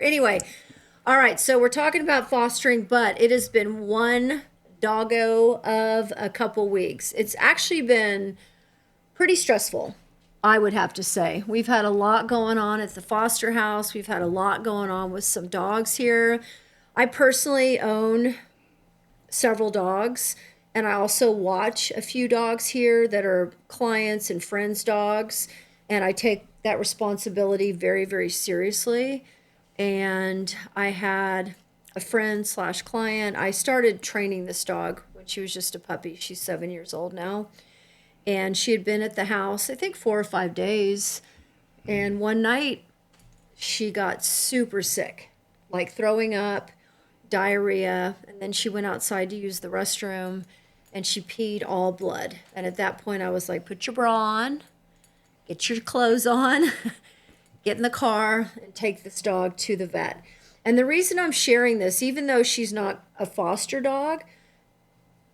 Anyway, all right, so we're talking about fostering, but it has been one doggo of a couple weeks. It's actually been pretty stressful, I would have to say. We've had a lot going on at the foster house. We've had a lot going on with some dogs here. I personally own several dogs, and I also watch a few dogs here that are clients and friends' dogs, and I take that responsibility very, very seriously. And I had a friend slash client. I started training this dog when she was just a puppy. She's 7 years old now. And she had been at the house, I think 4 or 5 days. And one night she got super sick, like throwing up, diarrhea. And then she went outside to use the restroom and she peed all blood. And at that point, I was like, put your bra on, get your clothes on, get in the car, and take this dog to the vet. And the reason I'm sharing this, even though she's not a foster dog,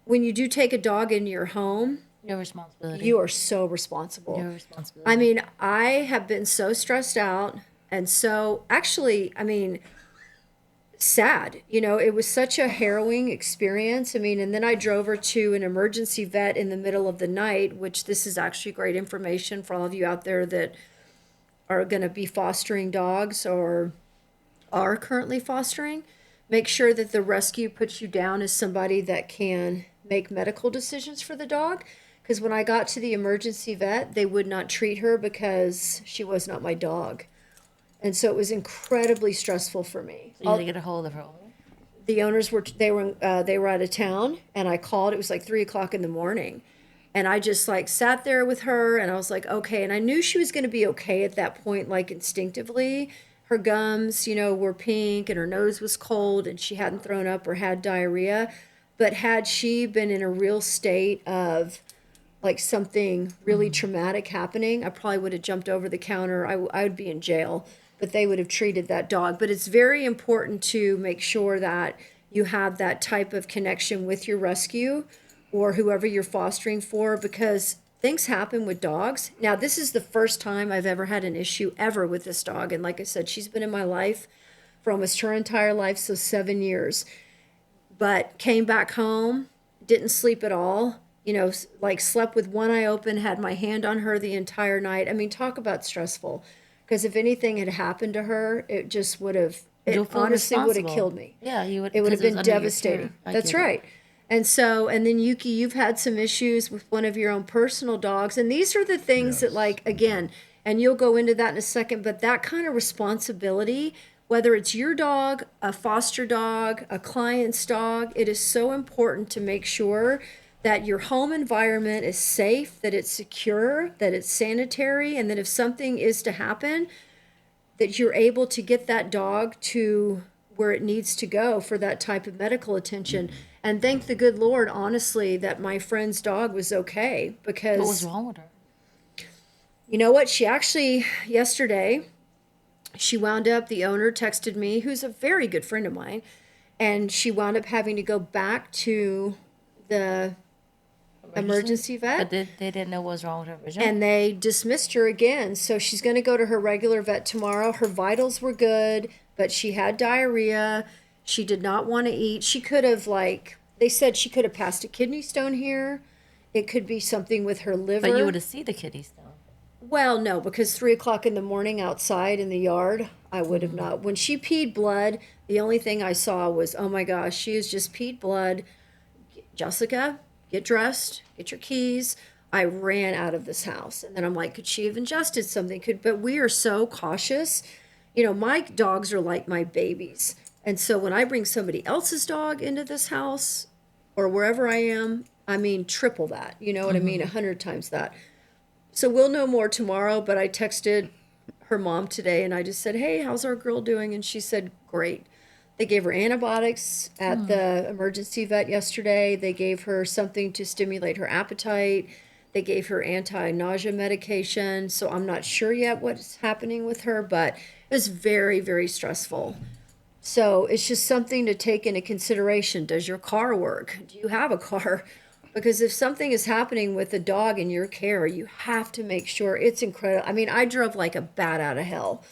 when you do take a dog into your home, Your responsibility. you are so responsible. Your responsibility. I mean, I have been so stressed out and so actually, I mean, sad. It was such a harrowing experience. I mean, and then I drove her to an emergency vet in the middle of the night, which this is actually great information for all of you out there that are going to be fostering dogs or are currently fostering. Make sure that the rescue puts you down as somebody that can make medical decisions for the dog. Because when I got to the emergency vet, they would not treat her because she was not my dog. And so it was incredibly stressful for me. So you had to get a hold of her owner? The owners were out of town, and I called. It was like 3 o'clock in the morning, and I just like sat there with her, and I was like, okay. And I knew she was going to be okay at that point, like instinctively. Her gums, were pink, and her nose was cold, and she hadn't thrown up or had diarrhea. But had she been in a real state of like something really traumatic happening, I probably would have jumped over the counter. I would be in jail, but they would have treated that dog. But it's very important to make sure that you have that type of connection with your rescue or whoever you're fostering for, because things happen with dogs. Now, this is the first time I've ever had an issue ever with this dog. And like I said, she's been in my life for almost her entire life, so 7 years. But came back home, didn't sleep at all, like slept with one eye open, had my hand on her the entire night. I mean, talk about stressful. Because if anything had happened to her, it just would have, You'll it feel honestly would have responsible. killed me. Yeah, you would. It would have 'Cause it was been under your devastating. care. I That's get it. right. And then Yuki, you've had some issues with one of your own personal dogs. And these are the things that, like, again, and you'll go into that in a second, but that kind of responsibility, whether it's your dog, a foster dog, a client's dog, it is so important to make sure that your home environment is safe, that it's secure, that it's sanitary, and that if something is to happen, that you're able to get that dog to where it needs to go for that type of medical attention. And thank the good Lord, honestly, that my friend's dog was okay, because What was wrong with her? you know what? She actually, yesterday, she wound up, the owner texted me, who's a very good friend of mine, and she wound up having to go back to the emergency vet. But they didn't know what was wrong with her originally? And they dismissed her again. So she's going to go to her regular vet tomorrow. Her vitals were good, but she had diarrhea. She did not want to eat. She could have, like, they said she could have passed a kidney stone here. It could be something with her liver. But you would have seen the kidney stone. Well, no, because 3 o'clock in the morning outside in the yard, I would have not. When she peed blood, the only thing I saw was, oh my gosh, she has just peed blood. Jessica, get dressed, get your keys. I ran out of this house. And then I'm like, could she have ingested something? But we are so cautious. My dogs are like my babies. And so when I bring somebody else's dog into this house or wherever I am, I mean, triple that. You know what I mean? 100 times that. So we'll know more tomorrow, but I texted her mom today and I just said, hey, how's our girl doing? And she said, great. They gave her antibiotics at the emergency vet yesterday. They gave her something to stimulate her appetite. They gave her anti-nausea medication. So I'm not sure yet what's happening with her, but it was very, very stressful. So it's just something to take into consideration. Does your car work? Do you have a car? Because if something is happening with a dog in your care, you have to make sure it's incredible. I mean, I drove like a bat out of hell